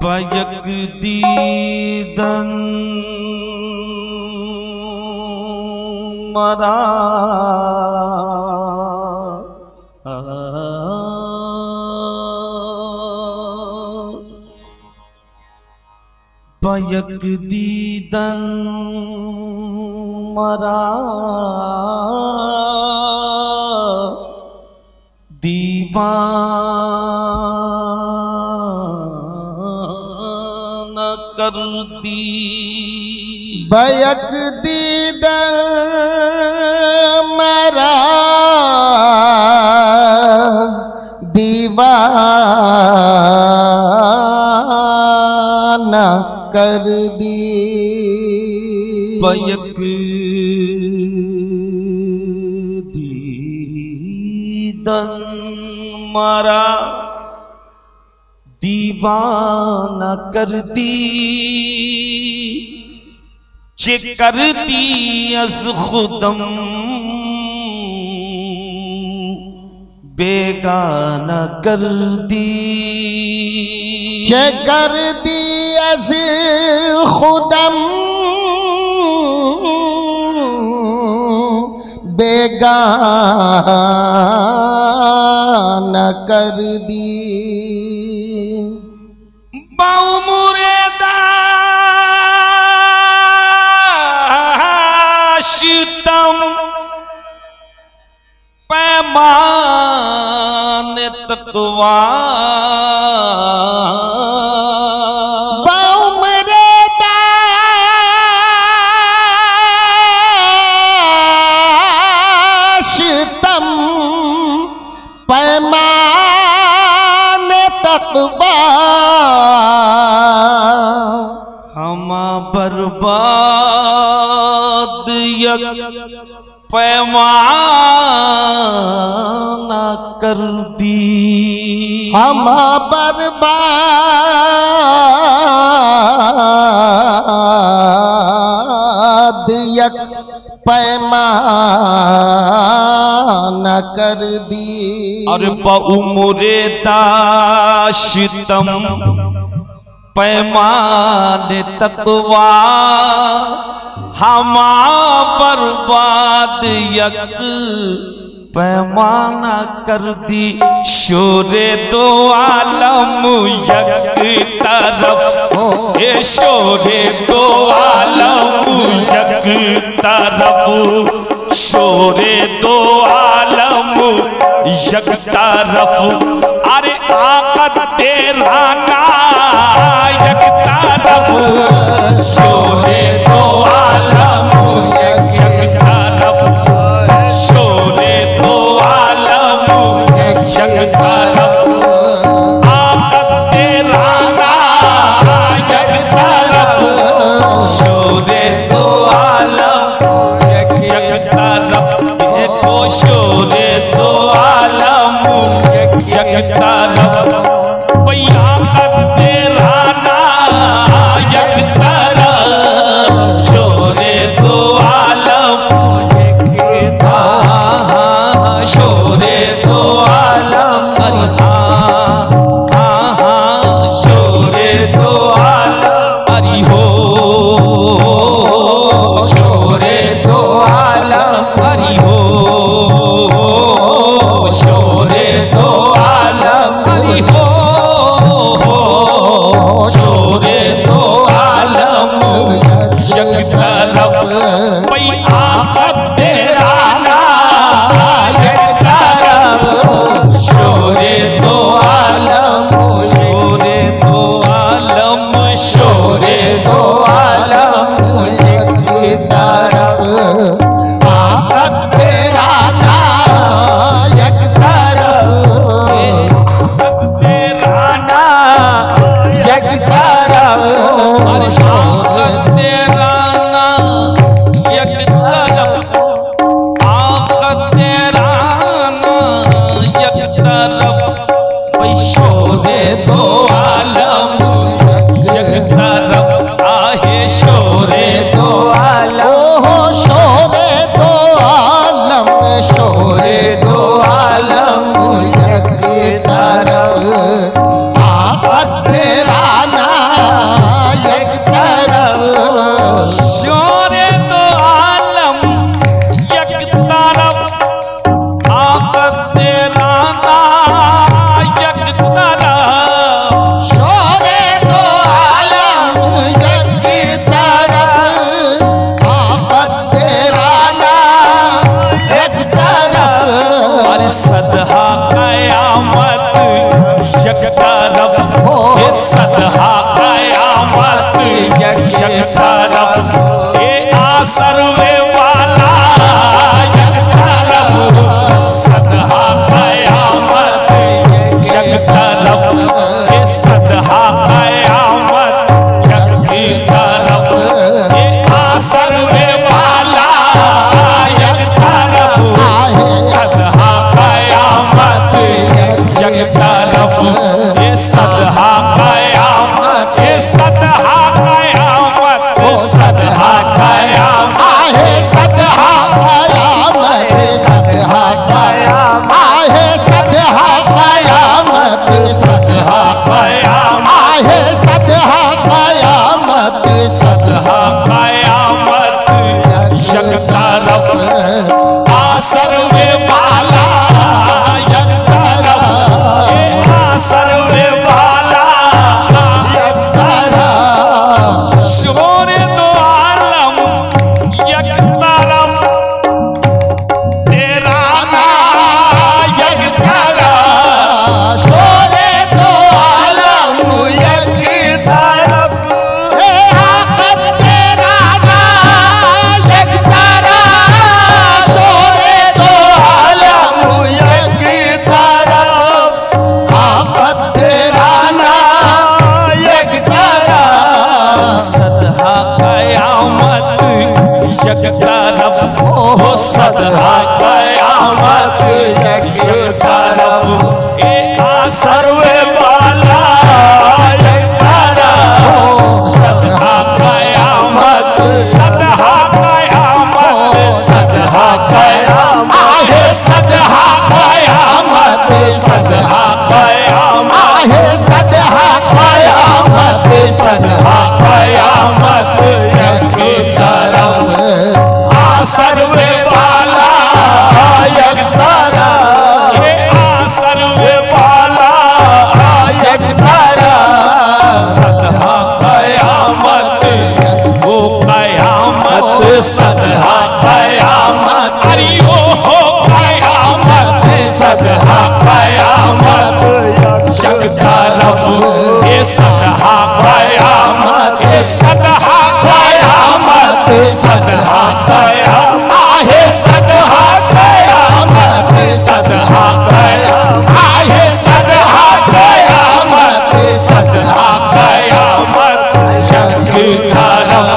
बयक दीदन मरा बयक दीदन मरा दीवाना कर दी। बयक दीदन मरा दीवाना कर दी। बयक दीदन मरा दीवाना कर दी। चे कर दी अज खुदम बेगाना कर दी। चे कर दी अज खुदम बेगाना कर दी। बाउमुरे दाशितम पैमान तकवा। बाउमुरे दाशितम पैमान तकवा। हमा बर्बाद यक पैमाना कर दी। हम बर्बाद यक पैमाना कर दी। और बउमुरे दाशितम पैमान तकवा। हमा बर्बाद यक पैमाना कर दी। शोरे दो आलम यक तरफ, ये शोरे दो आलम यक तरफ। शोरे दो आलम यक तरफ। अरे आका तेरा ना यक तरफ। शोरे दो आलम यक तरफ। शोरे दो आलम यक तरफ। आका तेरा ना यक तरफ। शोरे दो आलम यक तरफ। देखो शोरे दो आलम यक तरफ। भैया का तेरा ना यक तरफ। शोरे दो आलम शोरे दो आलम। शोरे दो आलम। हरि हो शोरे दो आलम। हरि हो शोरे दो आलम। हरि हो शोरे दो आलम यक तरफ। भई आका तेरा ना यक तरफ। शोरे दो आलम। शोरे दो आलम। शोरे दो आलम यक तरफ। आका तेरा ना यक तरफ। तेरा ना यक तरफ। आका तेरा ना यक तरफ। आका तेरा ना यक तरफ। भाई शोरे दो आलम यक तरफ। आहे शोरे दो आलम। ओहो शोरे दो आलम। शोरे दो आलम यक तरफ। आका तेरा ना सदहा कयामत यक तरफ ये आसरवे वाला यक तरफ सदहा कयामत यक तरफ ये सदहा कयामत यक तरफ ये आसरवे वाला यक तरफ सदहा कयामत यक तरफ ये सदहा कयामत ये सदहा कयामत वो सदहा कयामत आहे सदहा कयामत सदहा कयामत आहे सदहा कयामत सदहा कयामत आहे सदहा कयामत सदहा कयामत यक तरफ आसरवे वाला यक तरफ ये आसरवे वाला यक तरफ शोरे दो आलम यक तरफ तेरा नाम यक तरफ शोरे दो आलम यक तरफ ए आकत तेरा नाम यक तरफ शोरे दो आलम यक तरफ आकत तेरा नाम यक तरफ सदहा कयामत यक तरफ ओ सदहा कयामत यक तरफ ए आसरवे वाला यक तरफ सदहा कयामत सदहा कयामत सदहा कयामत आहे सदहा कयामत सदहा कयामत आहे सदहा कयामत सदहा कयामत यक तरफ आसरवे वाला यक तरफ ये आसरवे वाला यक तरफ सदहा कयामत वो कयामत सदहा कयामत अरे वो हो कयामत सदहा कयामत यक तरफ ये सदहा कयामत ये सदहा कयामत सदहा कयामत आहे सदहा कयामत सदहा कयामत आहे सदहा कयामत सदहा कयामत यक तरफ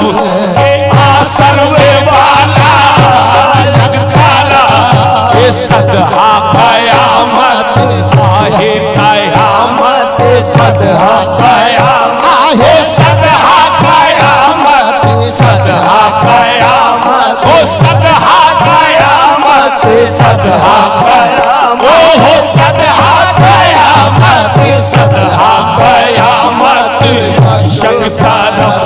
ये आसरवे वाला यक तरफ ये सदहा कयामत आहे कयामत सदहा कयामत आहे सदहा कयामत सदहा कयामत ओ सदहा कयामत सदहा कयामत ओ हो सदहा कयामत सदहा कयामत यक तरफ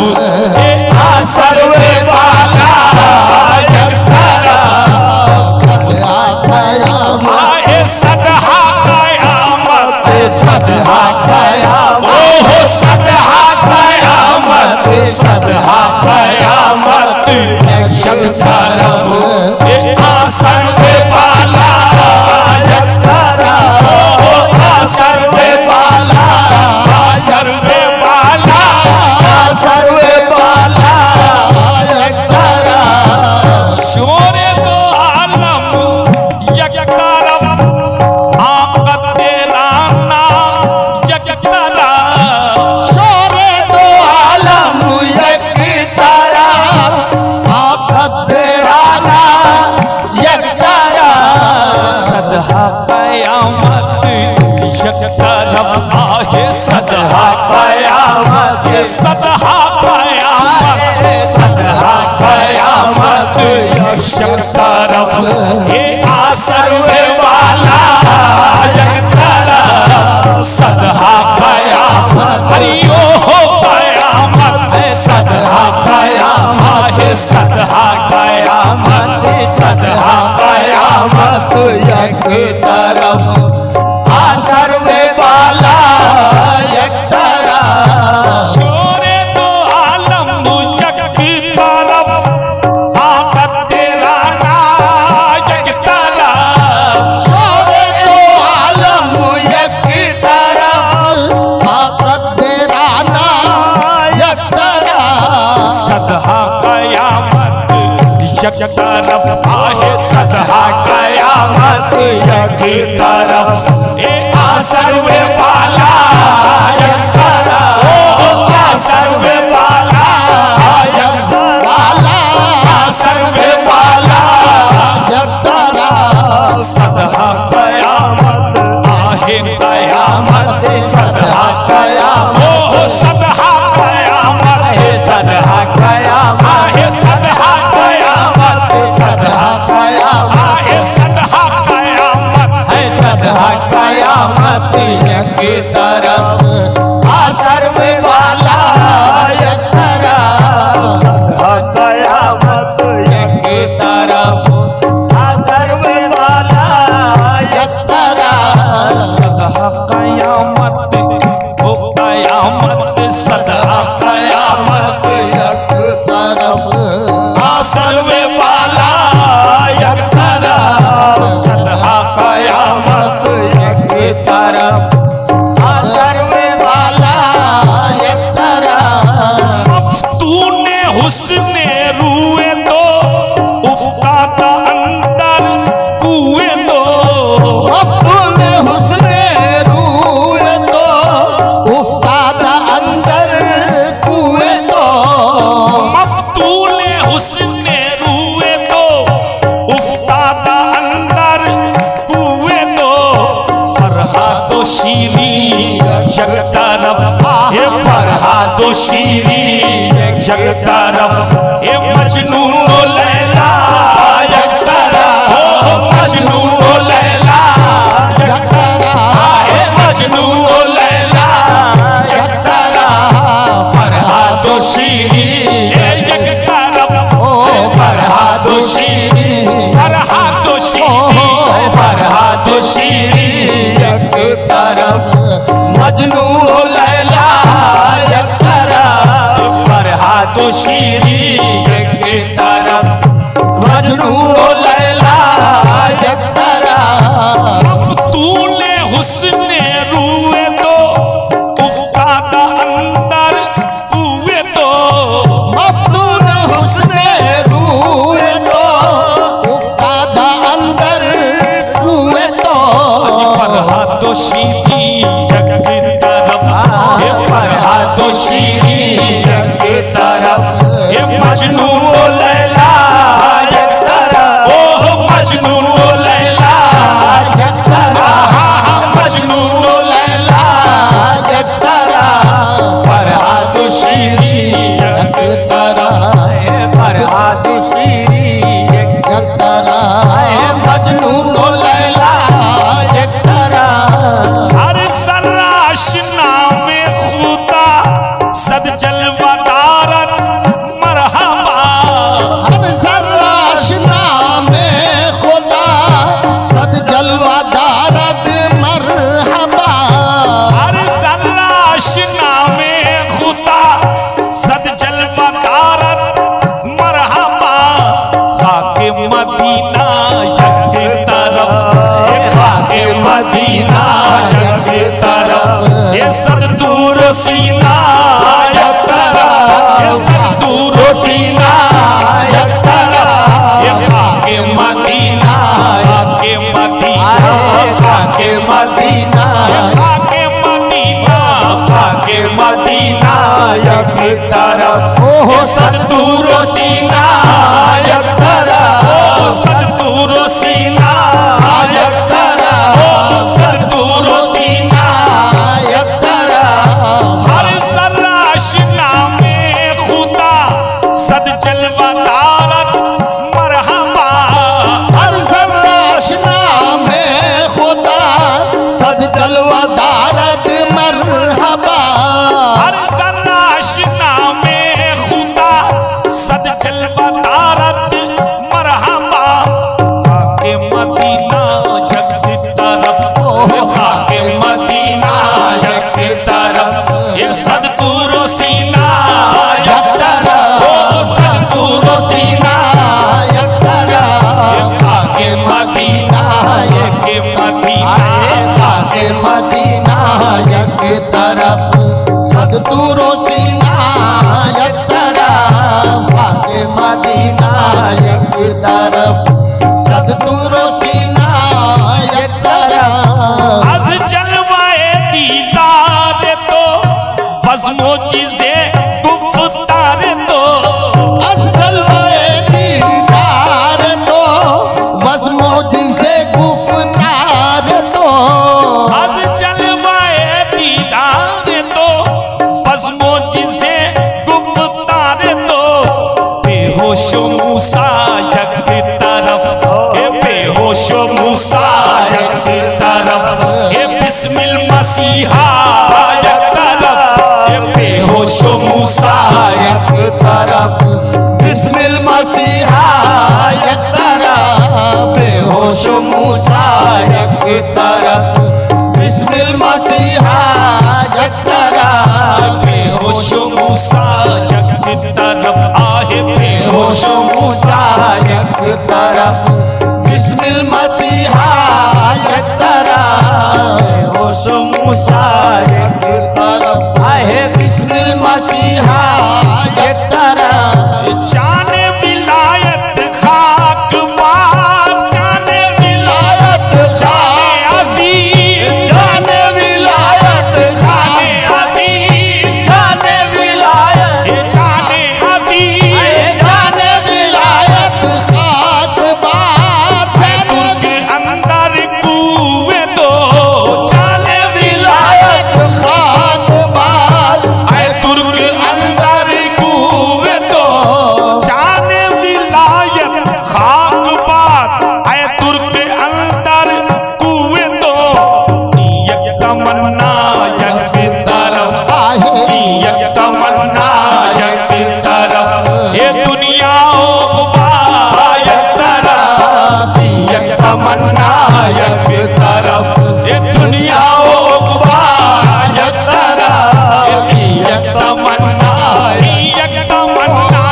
ये आसरवे वाला यक तरफ सदहा कयामत आए सदहा कयामत सदहा कयामत ओ हो सदहा कयामत सदहा कयामत यक तरफ ये आसरवे वाला यक तरफ ओ आसरवे वाला आसरवे वाला सर्वे वाला यक तरफ शोरे दो आलम यक तरफ आकत तेरा नाम यक तरफ शोरे दो आलम यक तरफ आकत तेरा नाम यक तरफ सदहा कयामत यक तरफ आहे सदहा कयामत ये सदहा कयामत सदहा कयामत यक तरफ ये आसरवे वाला यक तरफ सदहा कयामत अरे ओ हो कयामत सदहा कयामत है सदहा कयामत सदहा कयामत यक तरफ सर्वे वाला यक तरफ शोरे दो आलम यक तरफ आकत तेरा नाम यक तरफ शोरे दो आलम यक तरफ आकत तेरा यक तरफ आहे सदहा कयामत यक तरफ ए सर्वे बाला यक तरफ ओ सर्वे बाला यक बाला सर्वे बाला यक तरफ सदहा कयामत आहे कयामत सदहा कयामत ओ सदहा कयामत है सदहा कयामत आहे सदहा कयामत सदहा कयामत है सदहा कयामत है सदहा कयामत यक तरफ आ सर्वे वाला यक तरफ कयामत यक तरफ आ सर्वे वाला यक तरफ सदहा कयामत ओ कयामत सदहा कयामत यक तरफ आ सर्वे वाला यक तरफ सदहा कयामत यक तरफ आ सर्वे वाला यक तरफ मफ्तूने हुस्ने रूए तो उफ्तादा अंदर कुएं दो मफ्तूने हुस्ने रूए तो उफ्तादा अंदर कुएं दो मफ्तूने हुस्ने रूए तो उफ्तादा अंदर कुएं दो फरहादो शीरी यक तरफ ये फरहादो शीरी यक तरफ ये मजनून लैला यक तरफ ओ मजनून लैला यक तरफ ये मजनून लैला यक तरफ फरहादो शीरी यक तरफ ओ फरहादो शीरी फरहादो शीरी फरहादो शीरी यक तरफ मजनून लैला यक तरफ फरहादो शीरी यक तरफ मजनून लैला यक तरफ मफ्तूने हुस्ने रूए तो उफ्तादा अंदर कुएं दो मफ्तून हुस्ने रूए तो उफ्तादा अंदर कुएं दो फरहादो शीरी यक तरफ ये फरहादो शीरी यक तरफ ये मजनून लैला यक तरफ ओ मजनून लैला यक तरफ मजनून लैला यक तरफ फरहादो शीरी यक तरफ फरहादो शीरी यक तरफ मजनून लैला यक तरफ हर सराशना में खुदा सद जलवादारत मरहबा हर सराशना में खुदा सद जलवादारत मरहबा हर सराशना में खुदा सद जलवादारत मरहबा खाके मदीना यक तरफ खाके मदीना यक तरफ ये सद दूर सीना यक तरफ ये सद दूर सीना यक तरफ ये खाके मदीना खाके मदीना खाके मदीना खाके मदीना खाके मदीना यक तरफ ओ सद दूर सीना यक तरफ ओ सद दूर सीना यक तरफ ओ सद दूर सीना यक तरफ हर सराशना में खुदा सद जलवादारत मरहबा हर सराशना में खुदा सद जलवादारत मरहबा हर सराशना में खुदा सद जलवादारत मरहबा खाके मदीना यक तरफ खाके मदीना यक तरफ ये सद दूर सीना यक तरफ ओ सद दूर सीना यक तरफ खाके मदीना यक मदीना खाके मदीना यक तरफ सद दूर सीना यक तरफ खाके मदीना यक मोजिज़े गुफ्तार तो बस जलवाए दीदार तो बस मोजिज़े गुफ्तार तो आज जलवाए दीदार तो बस मोजिज़े गुफ्तार तो बेहोशो मूसा यक तरफ बेहोशो मूसा यक तरफ बिस्मिल मसीहा यक तरफ बेहोशो मूसा यक तरफ बिस्मिल मसीहा यक तरफ बेहोशो मूसा यक तरफ बिस्मिल मसीहा यक तरफ बेहोशो मूसा यक तरफ आहे बेहोशो मूसा यक तरफ बिस्मिल मसीहा यक तरफ बेहोशो मूसा यक तरफ आहे बिस्मिल मसीहा यक तरफ जाने विलायत खाक बात जाने विलायत जाने अजीज जाने विलायत जाने अजीज जाने विलायत जाने अजीज जाने विलायत खाक बात जाने तुर्क अंदर कुएं दो जाने विलायत खाक बात ऐ तुर्क अंदर कुएं दो जाने विलायत खाक बात ऐ तुर्क अंदर कुएं दो यक तमन्ना यक तरफ यक तमन्ना यक तरफ ये दुनिया यक तरफ यक तमन्ना यक तरफ ये दुनिया यक तरफ यक तमन्ना यक तमन्ना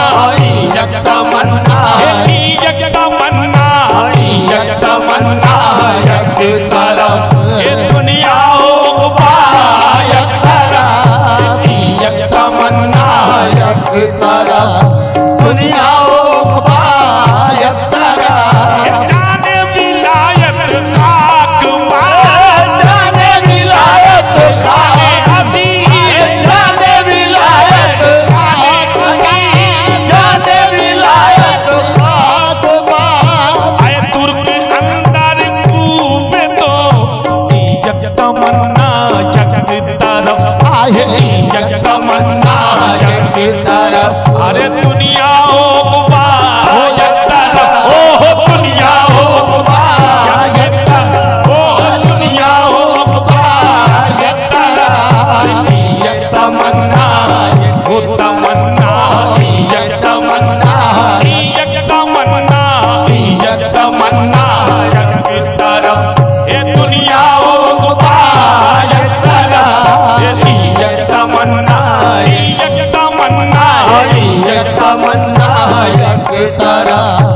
यक तमन्ना यक तमन्ना यक तमन्ना यक तरफ ये दुनिया यक तरफ यक तमन्ना यक तरफ दुनिया यक तरफ जाने विलायत खाक बात जाने विलायत जाने अजीज जाने विलायत खाक बात जाने विलायत खाक बात ऐ तुर्क अंदर कुएं दो यक तमन्ना यक तरफ यक तमन्ना यक तरफ अरे दुनिया यक तरफ ओ दुनिया यक तरफ ओ दुनिया यक तरफ यक तमन्ना ओ तमन्ना यक तमन्ना यक तमन्ना यक तमन्ना यक तरफ ये दुनिया यक तरफ यक तमन्ना यक तमन्ना यक तमन्ना यक तरफ